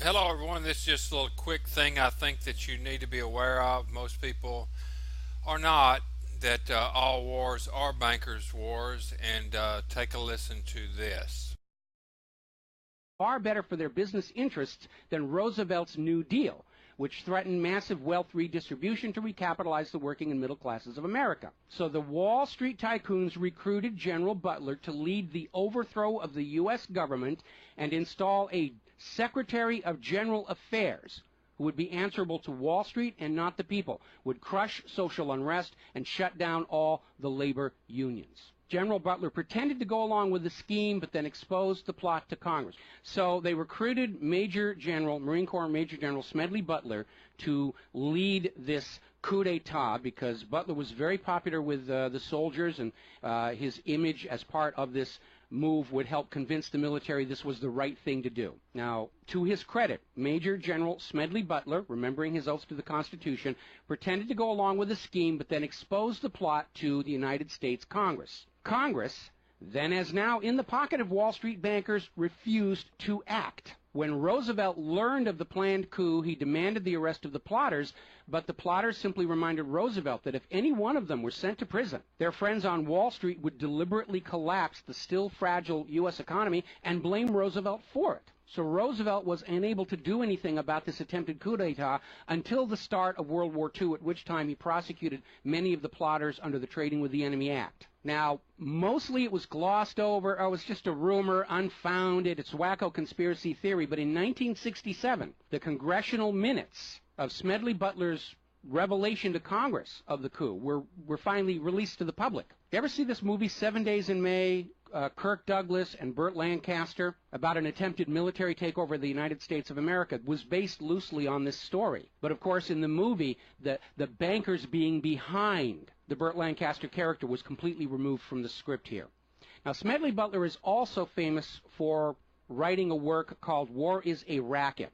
Hello, everyone. This is just a little quick thing I think that you need to be aware of. Most people are not, that all wars are bankers' wars, and take a listen to this. Far better for their business interests than Roosevelt's New Deal, which threatened massive wealth redistribution to recapitalize the working and middle classes of America. So the Wall Street tycoons recruited General Butler to lead the overthrow of the U.S. government and install a Secretary of General Affairs who would be answerable to Wall Street and not the people, would crush social unrest and shut down all the labor unions. General Butler pretended to go along with the scheme, but then exposed the plot to Congress. So they recruited Marine Corps Major General Smedley Buttler to lead this coup d'etat, because Butler was very popular with the soldiers, and his image as part of this move would help convince the military this was the right thing to do. Now, to his credit, Major General Smedley Buttler, remembering his oath to the Constitution, pretended to go along with the scheme, but then exposed the plot to the United States Congress. Congress, then as now in the pocket of Wall Street bankers, refused to act. When Roosevelt learned of the planned coup, he demanded the arrest of the plotters, but the plotters simply reminded Roosevelt that if any one of them were sent to prison, their friends on Wall Street would deliberately collapse the still fragile U.S. economy and blame Roosevelt for it. So Roosevelt was unable to do anything about this attempted coup d'etat until the start of World War II, at which time he prosecuted many of the plotters under the Trading with the Enemy Act. Now, mostly it was glossed over. Oh, it was just a rumor, unfounded. It's wacko conspiracy theory. But in 1967, the congressional minutes of Smedley Butler's revelation to Congress of the coup were finally released to the public. You ever see this movie, 7 Days in May, Kirk Douglas and Burt Lancaster, about an attempted military takeover of the United States of America? It was based loosely on this story. But of course, in the movie, the bankers being behind the Burt Lancaster character was completely removed from the script here. Now, Smedley Butler is also famous for writing a work called War is a Racket,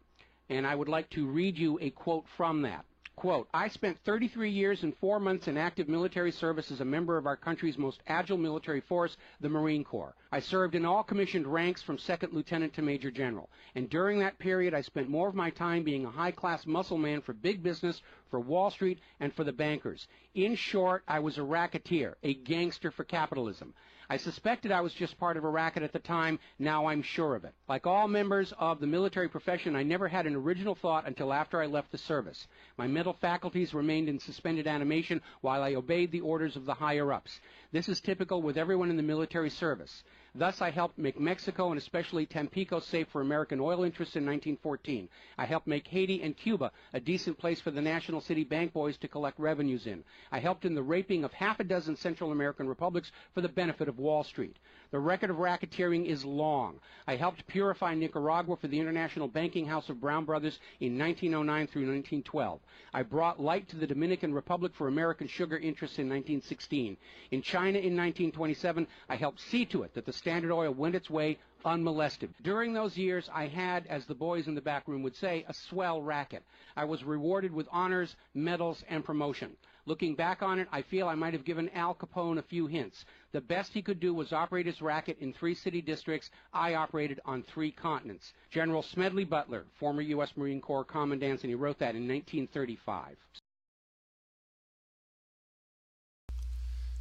and I would like to read you a quote from that. Quote, "I spent 33 years and 4 months in active military service as a member of our country's most agile military force, the Marine Corps. I served in all commissioned ranks from second lieutenant to major general. And during that period, I spent more of my time being a high-class muscle man for big business, for Wall Street, and for the bankers. In short, I was a racketeer, a gangster for capitalism. I suspected I was just part of a racket at the time. Now I'm sure of it. Like all members of the military profession, I never had an original thought until after I left the service. My mental faculties remained in suspended animation while I obeyed the orders of the higher-ups. This is typical with everyone in the military service. Thus, I helped make Mexico and especially Tampico safe for American oil interests in 1914. I helped make Haiti and Cuba a decent place for the National City Bank boys to collect revenues in. I helped in the raping of half a dozen Central American republics for the benefit of Wall Street. The record of racketeering is long. I helped purify Nicaragua for the International Banking House of Brown Brothers in 1909 through 1912. I brought light to the Dominican Republic for American sugar interests in 1916. In China in 1927, I helped see to it that the Standard Oil went its way unmolested. During those years, I had, as the boys in the back room would say, a swell racket. I was rewarded with honors, medals, and promotion. Looking back on it, I feel I might have given Al Capone a few hints. The best he could do was operate his racket in 3 city districts. I operated on 3 continents." General Smedley Butler, former U.S. Marine Corps Commandant, and he wrote that in 1935.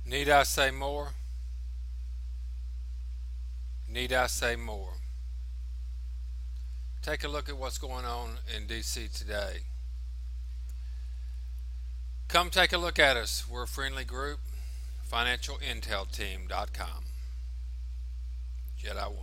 Need I say more? Need I say more? Take a look at what's going on in D.C. today. Come take a look at us. We're a friendly group. FinancialIntelTeam.com. Jedi 1.